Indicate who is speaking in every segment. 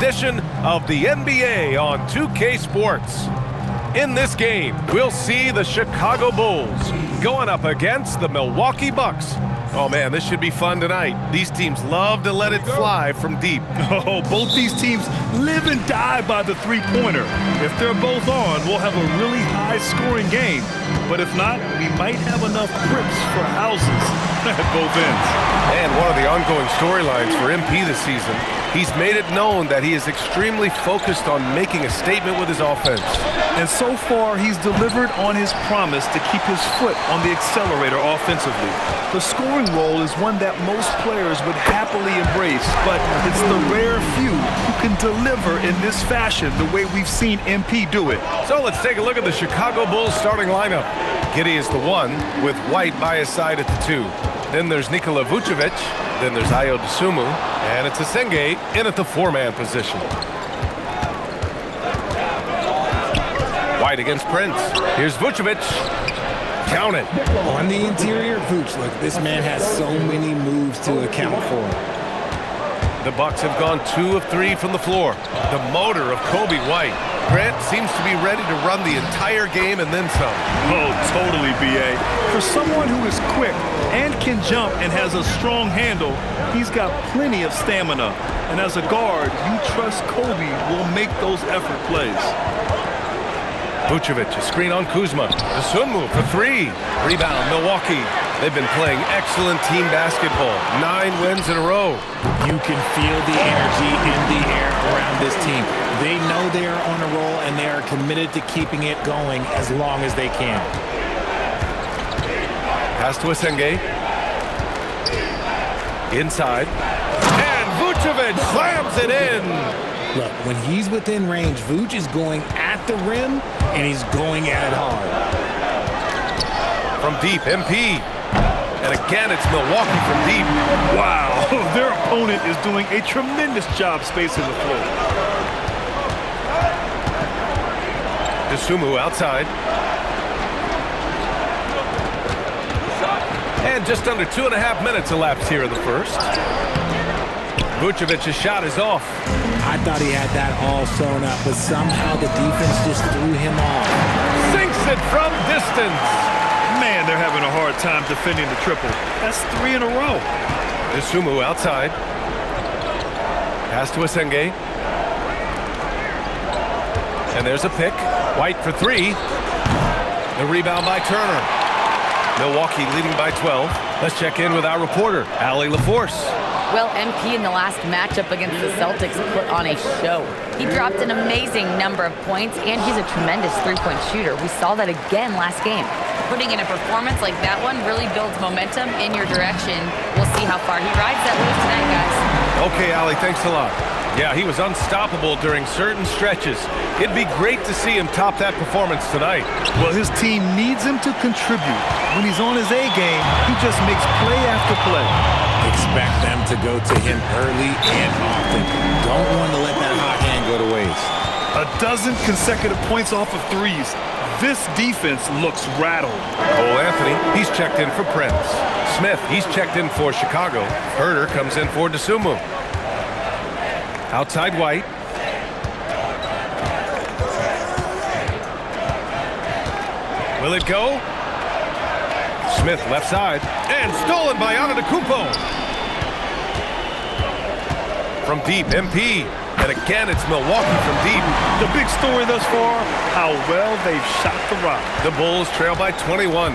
Speaker 1: edition of the NBA on 2K Sports. In this game, we'll see the Chicago Bulls going up against the Milwaukee Bucks. Oh man, this should be fun tonight. These teams love to let it fly from deep.
Speaker 2: Oh, both these teams live and die by the three-pointer. If they're both on, we'll have a really high-scoring game. But if not, we might have enough bricks for houses at both ends.
Speaker 1: And one of the ongoing storylines for MP this season, he's made it known that he is extremely focused on making a statement with his offense.
Speaker 2: And so far, he's delivered on his promise to keep his foot on the accelerator offensively. The scoring role is one that most players would happily embrace, but it's the rare few who can deliver in this fashion the way we've seen MP do it.
Speaker 1: So let's take a look at the Chicago Bulls starting lineup. Giddey is the 1, with White by his side at the 2. Then there's Nikola Vucevic. Then there's Ayo Dosunmu. And it's Senge in at the 4-man position. White against Prince. Here's Vucevic. Count it.
Speaker 3: On the interior, Vooch, look, this man has so many moves to account for.
Speaker 1: The Bucks have gone 2 of 3 from the floor. The motor of Coby White. Grant seems to be ready to run the entire game and then some.
Speaker 2: Oh, totally, B.A. For someone who is quick and can jump and has a strong handle, he's got plenty of stamina. And as a guard, you trust Coby will make those effort plays.
Speaker 1: Vucevic, a screen on Kuzma. Dosunmu for 3. Rebound, Milwaukee. They've been playing excellent team basketball. 9 wins in a row.
Speaker 3: You can feel the energy in the air around this team. They know they are on a roll, and they are committed to keeping it going as long as they can.
Speaker 1: Pass to Senge. Inside. And Vucevic slams it in.
Speaker 3: Look, when he's within range, Vooch is going at the rim, and he's going at it hard.
Speaker 1: From deep, MP. And again, it's Milwaukee from deep.
Speaker 2: Wow, their opponent is doing a tremendous job spacing the floor.
Speaker 1: Dosunmu outside. And just under 2.5 minutes elapsed here in the first. Vucevic's shot is off.
Speaker 3: I thought he had that all sewn up, but somehow the defense just threw him off.
Speaker 1: Sinks it from distance.
Speaker 2: Man, they're having a hard time defending the triple. That's 3 in a row.
Speaker 1: Dosunmu outside. Pass to Senge. And there's a pick. White for 3. The rebound by Turner. Milwaukee leading by 12. Let's check in with our reporter, Allie LaForce.
Speaker 4: Well, MP in the last matchup against the Celtics put on a show. He dropped an amazing number of points, and he's a tremendous three-point shooter. We saw that again last game. Putting in a performance like that one really builds momentum in your direction. We'll see how far he rides that wave tonight, guys.
Speaker 1: Okay, Allie, thanks a lot. Yeah, he was unstoppable during certain stretches. It'd be great to see him top that performance tonight.
Speaker 2: Well, his team needs him to contribute. When he's on his A game, he just makes play after play.
Speaker 3: Expect them to go to him early and often. Don't want to let that hot hand go to waste.
Speaker 2: 12 consecutive points off of threes. This defense looks rattled.
Speaker 1: Cole Anthony, he's checked in for Prince. Smith, he's checked in for Chicago. Herter comes in for Dosunmu. Outside White. Will it go? Smith left side. And stolen by Antetokounmpo. From deep, MP. And again, it's Milwaukee from deep.
Speaker 2: The big story thus far, how well they've shot the rock.
Speaker 1: The Bulls trail by 21.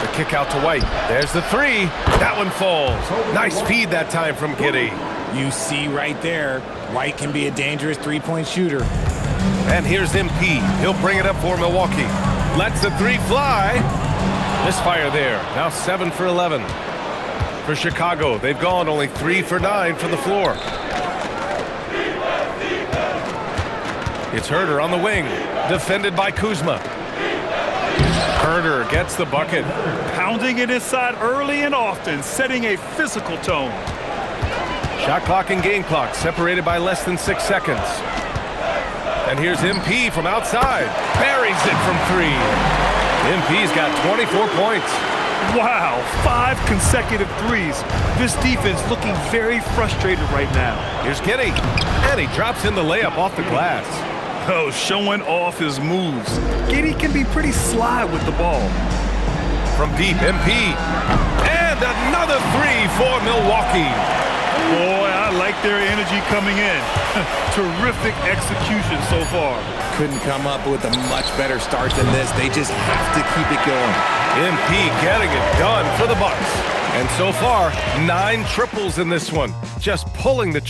Speaker 1: The kick out to White. There's the 3. That one falls. Nice feed that time from Giddey.
Speaker 3: You see right there, White can be a dangerous three-point shooter.
Speaker 1: And here's MP. He'll bring it up for Milwaukee. Lets the 3 fly. Misfire there. Now 7 for 11. For Chicago, they've gone only 3 for 9 from the floor. It's Herter on the wing. Defended by Kuzma. Herter gets the bucket.
Speaker 2: Pounding it inside early and often, setting a physical tone.
Speaker 1: Shot clock and game clock separated by less than 6 seconds. And here's MP from outside. Buries it from 3. MP's got 24 points.
Speaker 2: Wow, 5 consecutive threes. This defense looking very frustrated right now.
Speaker 1: Here's Giddey, and he drops in the layup off the glass.
Speaker 2: Oh, showing off his moves. Giddey can be pretty sly with the ball.
Speaker 1: From deep, MP. And another three for Milwaukee.
Speaker 2: Boy, I like their energy coming in. Terrific execution so far.
Speaker 3: Couldn't come up with a much better start than this. They just have to keep it going.
Speaker 1: MP getting it done for the Bucks. And so far, 9 triples in this one. Just pulling the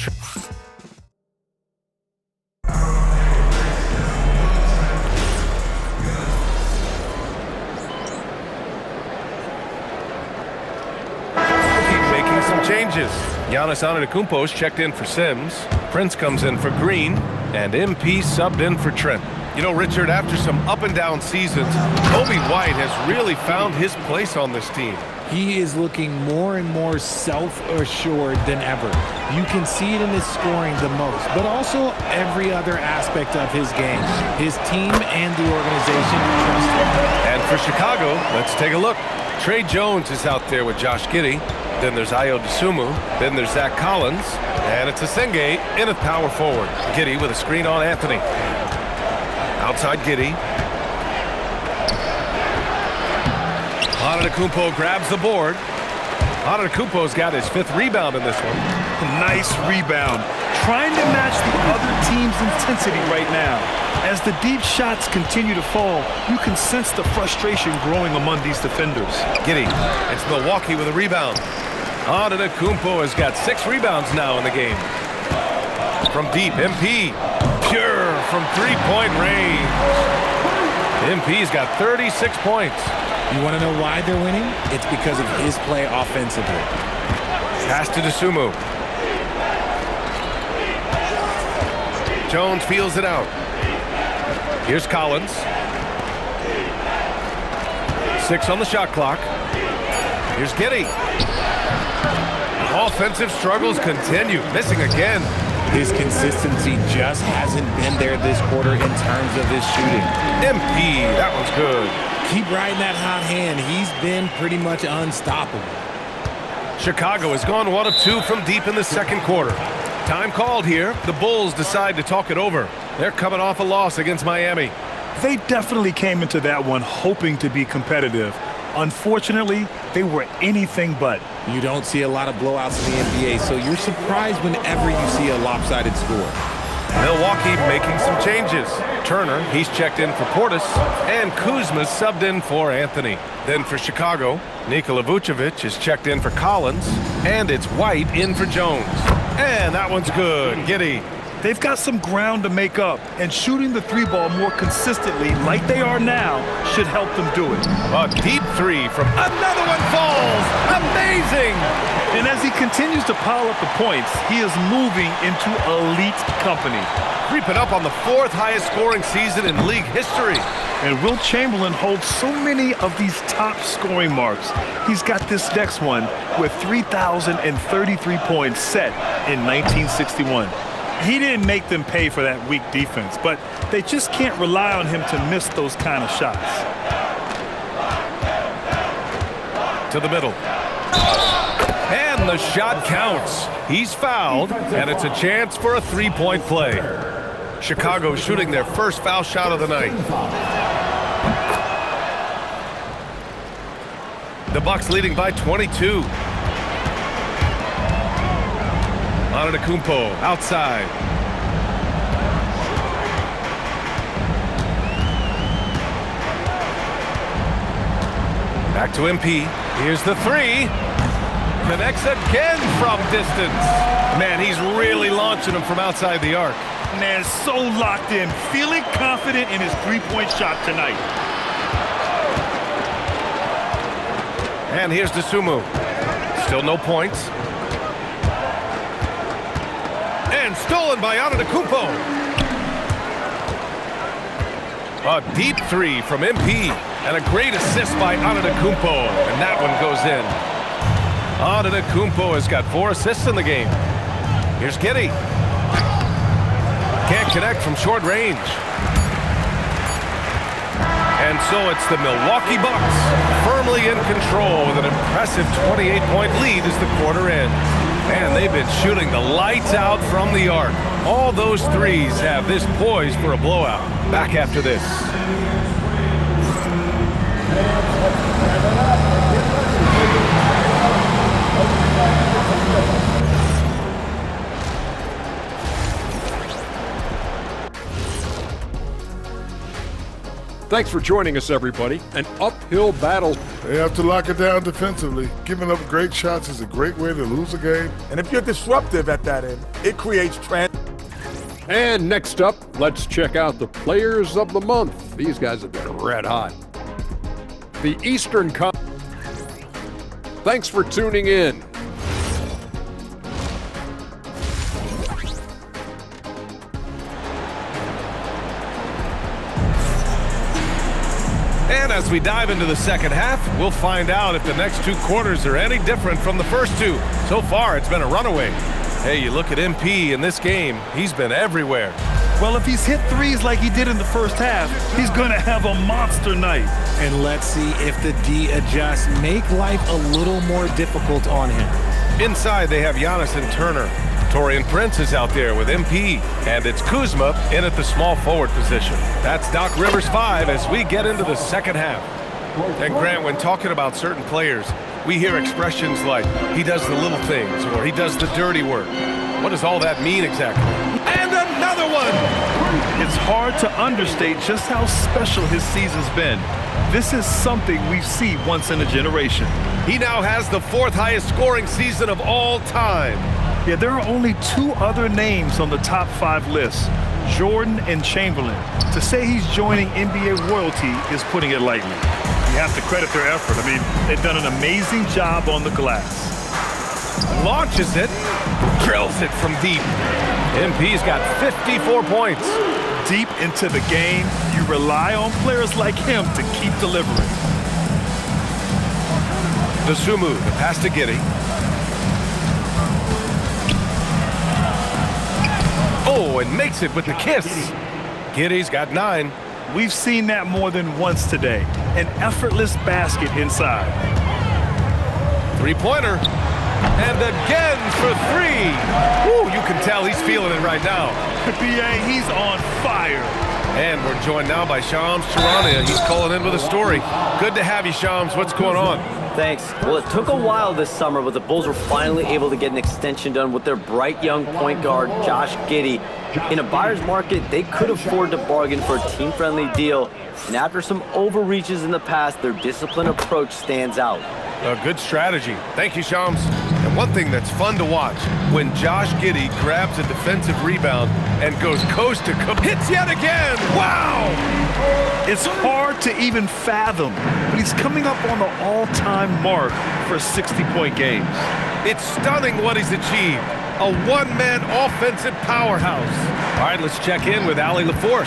Speaker 1: making some changes. Giannis Antetokounmpo's checked in for Sims. Prince comes in for Green. And MP subbed in for Trent. You know, Richard, after some up and down seasons, Kobe White has really found his place on this team.
Speaker 3: He is looking more and more self-assured than ever. You can see it in his scoring the most, but also every other aspect of his game. His team and the organization trust him.
Speaker 1: And for Chicago, let's take a look. Trey Jones is out there with Josh Giddey. Then there's Ayo Dosunmu. Then there's Zach Collins. And it's Senge in at power forward. Giddey with a screen on Anthony. Outside Giddey. Antetokounmpo grabs the board. Antetokounmpo's got his 5th rebound in this one.
Speaker 2: Nice rebound. Trying to match the other team's intensity right now. As the deep shots continue to fall, you can sense the frustration growing among these defenders.
Speaker 1: Giddey. It's Milwaukee with a rebound. Antetokounmpo has got 6 rebounds now in the game. From deep, MP. Pure from 3-point range. MP's got 36 points.
Speaker 3: You want to know why they're winning? It's because of his play offensively.
Speaker 1: Pass to Dosunmu. Jones feels it out. Here's Collins. 6 on the shot clock. Here's Giddey. Offensive struggles continue. Missing again.
Speaker 3: His consistency just hasn't been there this quarter in terms of his shooting.
Speaker 1: MP, that one's good.
Speaker 3: Keep riding that hot hand. He's been pretty much unstoppable.
Speaker 1: Chicago has gone 1 of 2 from deep in the second quarter. Time called here. The Bulls decide to talk it over. They're coming off a loss against Miami.
Speaker 2: They definitely came into that one hoping to be competitive. Unfortunately, they were anything but.
Speaker 3: You don't see a lot of blowouts in the NBA, so you're surprised whenever you see a lopsided score.
Speaker 1: Milwaukee making some changes. Turner, he's checked in for Portis, and Kuzma subbed in for Anthony. Then for Chicago, Nikola Vucevic is checked in for Collins, and it's White in for Jones. And that one's good. Giddey.
Speaker 2: They've got some ground to make up, and shooting the 3-ball more consistently like they are now should help them do it.
Speaker 1: A deep 3 from another one falls. Amazing.
Speaker 2: And as he continues to pile up the points, he is moving into elite company.
Speaker 1: Creeping up on the 4th highest scoring season in league history.
Speaker 2: And Wilt Chamberlain holds so many of these top scoring marks. He's got this next one with 3,033 points set in 1961. He didn't make them pay for that weak defense, but they just can't rely on him to miss those kind of shots.
Speaker 1: To the middle. And the shot counts. He's fouled, and it's a chance for a 3-point play. Chicago shooting their first foul shot of the night. The Bucks leading by 22. Antetokounmpo outside. Back to MP. Here's the 3. Connects again from distance. Man, he's really launching them from outside the arc.
Speaker 2: Man, so locked in, feeling confident in his 3-point shot tonight.
Speaker 1: And here's Dosunmu. Still no points. And stolen by Antetokounmpo. A deep 3 from MP. And a great assist by Antetokounmpo. And that one goes in. Antetokounmpo has got 4 assists in the game. Here's Giddey. Can't connect from short range. And so it's the Milwaukee Bucks firmly in control with an impressive 28-point lead as the quarter ends. And they've been shooting the lights out from the arc. All those threes have this poised for a blowout. Back after this.
Speaker 5: Thanks for joining us, everybody. An uphill battle.
Speaker 6: They have to lock it down defensively. Giving up great shots is a great way to lose a game.
Speaker 7: And if you're disruptive at that end, it creates
Speaker 5: And next up, let's check out the Players of the Month. These guys have been red hot. The Eastern Conference. Thanks for tuning in.
Speaker 1: And as we dive into the second half, we'll find out if the next two quarters are any different from the first two. So far, it's been a runaway. Hey, you look at MP in this game, he's been everywhere.
Speaker 2: Well, if he's hit threes like he did in the first half, he's going to have a monster night.
Speaker 3: And let's see if the D adjusts, make life a little more difficult on him.
Speaker 1: Inside, they have Giannis and Turner. Taurean Prince is out there with MP, and it's Kuzma in at the small forward position. That's Doc Rivers 5 as we get into the second half. And Grant, when talking about certain players, we hear expressions like, he does the little things, or he does the dirty work. What does all that mean exactly?
Speaker 2: And another one! It's hard to understate just how special his season's been. This is something we see once in a generation.
Speaker 1: He now has the fourth highest scoring season of all time.
Speaker 2: Yeah, there are only two other names on the top 5 list, Jordan and Chamberlain. To say he's joining NBA royalty is putting it lightly. You have to credit their effort. I mean, they've done an amazing job on the glass.
Speaker 1: Launches it, drills it from deep. MP's got 54 points.
Speaker 2: Deep into the game, you rely on players like him to keep delivering.
Speaker 1: Dosunmu, the pass to Giddey. Oh, and makes it with the kiss. Giddey's got 9.
Speaker 2: We've seen that more than once today. An effortless basket inside.
Speaker 1: Three-pointer. And again for 3. Woo, you can tell he's feeling it right now.
Speaker 2: B.A., he's on fire.
Speaker 1: And we're joined now by Shams Charania. He's calling in with a story. Good to have you, Shams. What's going on?
Speaker 8: Thanks. Well, it took a while this summer, but the Bulls were finally able to get an extension done with their bright young point guard, Josh Giddey. In a buyer's market, they could afford to bargain for a team-friendly deal, and after some overreaches in the past, their disciplined approach stands out.
Speaker 1: A good strategy. Thank you, Shams. And one thing that's fun to watch, when Josh Giddey grabs a defensive rebound and goes coast to coast, hits yet again! Wow!
Speaker 2: It's hard to even fathom, but he's coming up on the all-time mark for 60-point games.
Speaker 1: It's stunning what he's achieved. A one-man offensive powerhouse. All right, let's check in with Allie LaForce.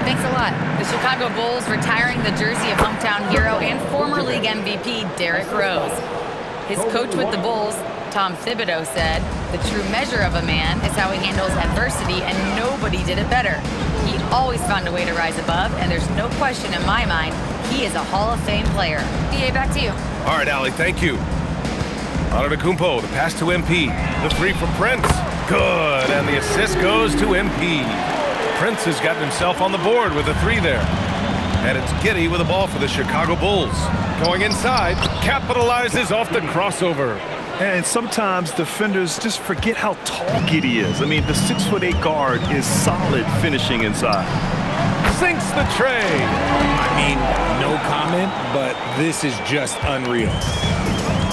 Speaker 4: Thanks a lot. The Chicago Bulls retiring the jersey of hometown hero and former league MVP Derrick Rose. His coach with the Bulls, Tom Thibodeau, said, "The true measure of a man is how he handles adversity, and nobody did it better. He always found a way to rise above, and there's no question in my mind he is a Hall of Fame player." BA, back to you.
Speaker 1: All right, Allie, thank you. Antetokounmpo, the pass to MP. The 3 from Prince. Good, and the assist goes to MP. Prince has gotten himself on the board with a 3 there. And it's Giddey with the ball for the Chicago Bulls. Going inside, capitalizes off the crossover.
Speaker 2: And sometimes defenders just forget how tall Giddey is. I mean, the 6'8" guard is solid finishing inside.
Speaker 1: Sinks the tray.
Speaker 3: I mean, no comment, but this is just unreal.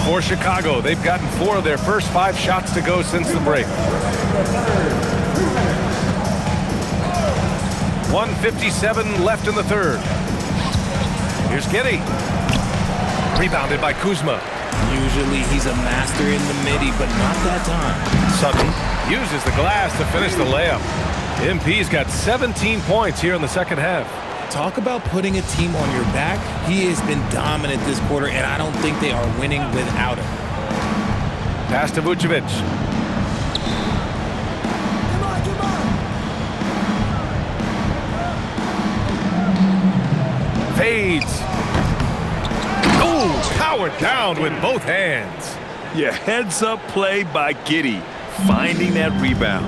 Speaker 1: For Chicago, they've gotten 4 of their first 5 shots to go since the break. 1:57 left in the third. Here's Giddey. Rebounded by Kuzma.
Speaker 3: Usually he's a master in the midi, but not that time.
Speaker 1: Sutton uses the glass to finish the layup. MP's got 17 points here in the second half.
Speaker 3: Talk about putting a team on your back. He has been dominant this quarter, and I don't think they are winning without him.
Speaker 1: Pass to Vucevic. Fade throw it down with both hands.
Speaker 2: Yeah, heads-up play by Giddey, finding that rebound.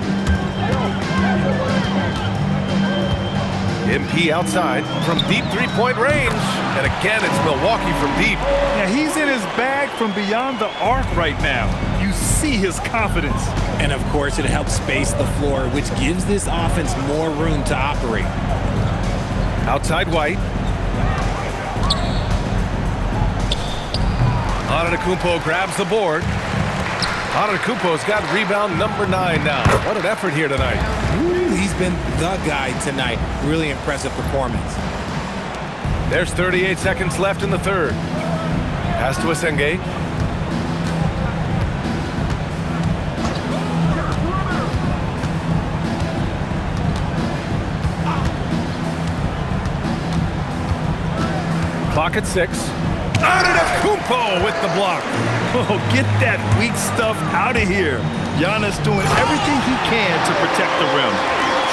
Speaker 1: MP outside from deep three-point range. And again, it's Milwaukee from deep.
Speaker 2: Yeah, he's in his bag from beyond the arc right now. You see his confidence.
Speaker 3: And of course, it helps space the floor, which gives this offense more room to operate.
Speaker 1: Outside White. Antetokounmpo grabs the board. Antetokounmpo's got rebound number 9 now. What an effort here tonight.
Speaker 3: Ooh, he's been the guy tonight. Really impressive performance.
Speaker 1: There's 38 seconds left in the third. Pass to Asenge. Clock at 6. Antetokounmpo with the block.
Speaker 2: Oh, get that weak stuff out of here. Giannis doing everything he can to protect the rim.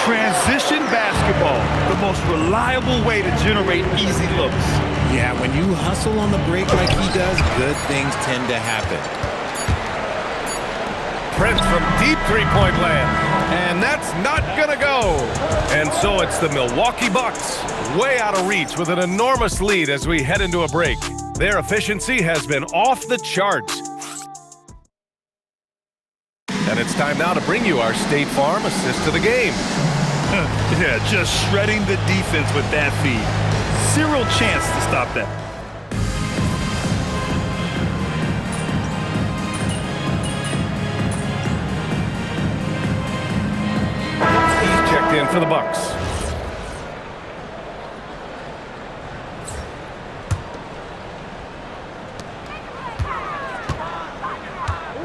Speaker 2: Transition basketball, the most reliable way to generate easy looks.
Speaker 3: Yeah, when you hustle on the break like he does, good things tend to happen.
Speaker 1: Trent from deep three-point land. And that's not gonna go. And so it's the Milwaukee Bucks, way out of reach with an enormous lead as we head into a break. Their efficiency has been off the charts. And it's time now to bring you our State Farm assist to the game.
Speaker 2: Yeah, just shredding the defense with that feed. Zero chance to stop that.
Speaker 1: He's checked in for the Bucks.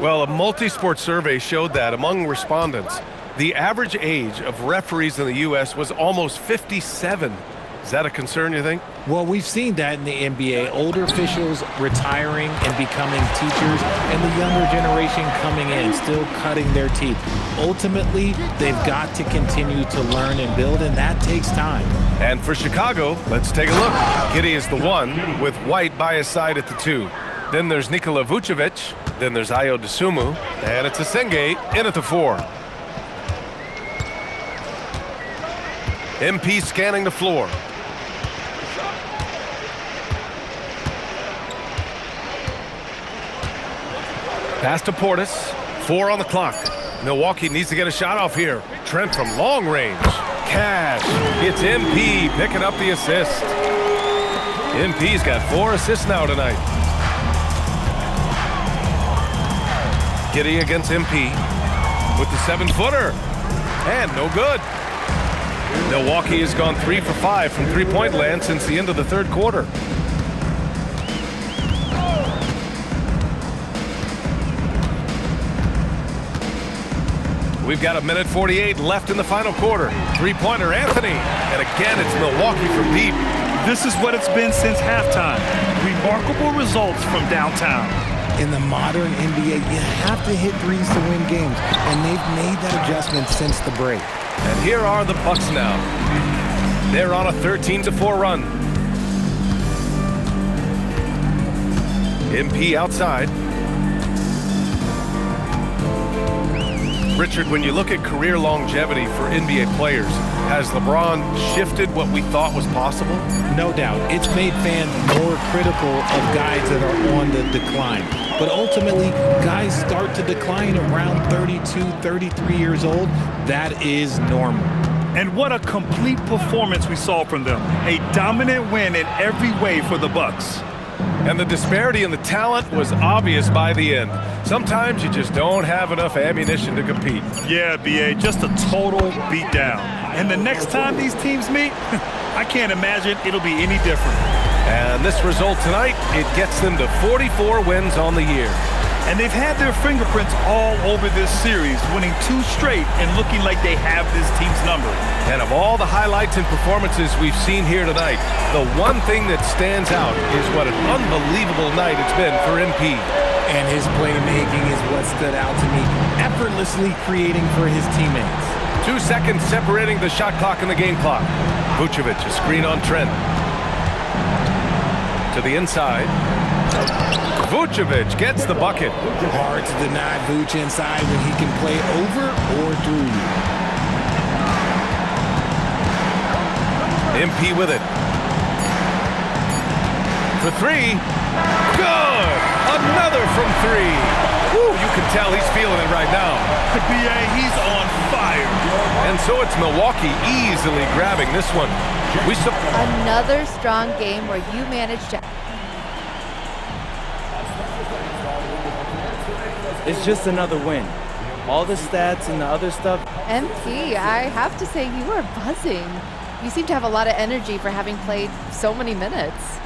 Speaker 1: Well, a multi-sport survey showed that among respondents, the average age of referees in the U.S. was almost 57. Is that a concern, you think?
Speaker 3: Well, we've seen that in the NBA. Older officials retiring and becoming teachers, and the younger generation coming in, still cutting their teeth. Ultimately, they've got to continue to learn and build, and that takes time.
Speaker 1: And for Chicago, let's take a look. Giddey is the 1, with White by his side at the 2. Then there's Nikola Vucevic. Then there's Ayo Dosunmu. And it's Asenge in at the 4. MP scanning the floor. Pass to Portis. 4 on the clock. Milwaukee needs to get a shot off here. Trent from long range. Cash. It's MP picking up the assist. MP's got 4 assists now tonight. Giddey against MP with the 7-footer. And no good. Milwaukee has gone 3 for 5 from three-point land since the end of the third quarter. We've got 1:48 left in the final quarter. Three-pointer, Anthony. And again, it's Milwaukee from deep.
Speaker 2: This is what it's been since halftime. Remarkable results from downtown.
Speaker 3: In the modern NBA, you have to hit threes to win games, and they've made that adjustment since the break.
Speaker 1: And here are the Bucks now. They're on a 13-4 run. MP outside. Richard, when you look at career longevity for NBA players, has LeBron shifted what we thought was possible?
Speaker 3: No doubt. It's made fans more critical of guys that are on the decline. But ultimately, guys start to decline around 32, 33 years old. That is normal.
Speaker 2: And what a complete performance we saw from them. A dominant win in every way for the Bucks.
Speaker 1: And the disparity in the talent was obvious by the end. Sometimes you just don't have enough ammunition to compete.
Speaker 2: Yeah, B.A., just a total beatdown. And the next time these teams meet, I can't imagine it'll be any different.
Speaker 1: And this result tonight, it gets them to 44 wins on the year.
Speaker 2: And they've had their fingerprints all over this series, winning 2 straight and looking like they have this team's number.
Speaker 1: And of all the highlights and performances we've seen here tonight, the one thing that stands out is what an unbelievable night it's been for MP.
Speaker 3: And his playmaking is what stood out to me, effortlessly creating for his teammates.
Speaker 1: 2 seconds separating the shot clock and the game clock. Vucevic, a screen on Trent. To the inside. Vucevic gets the bucket.
Speaker 3: Hard to deny Vooch inside when he can play over or through you.
Speaker 1: MP with it. For three. Good! Another from three. Woo, you can tell he's feeling it right now.
Speaker 2: BA, he's on fire.
Speaker 1: And so it's Milwaukee easily grabbing this one.
Speaker 9: Another strong game where you managed to...
Speaker 10: It's just another win. All the stats and the other stuff.
Speaker 9: MP, I have to say you are buzzing. You seem to have a lot of energy for having played so many minutes.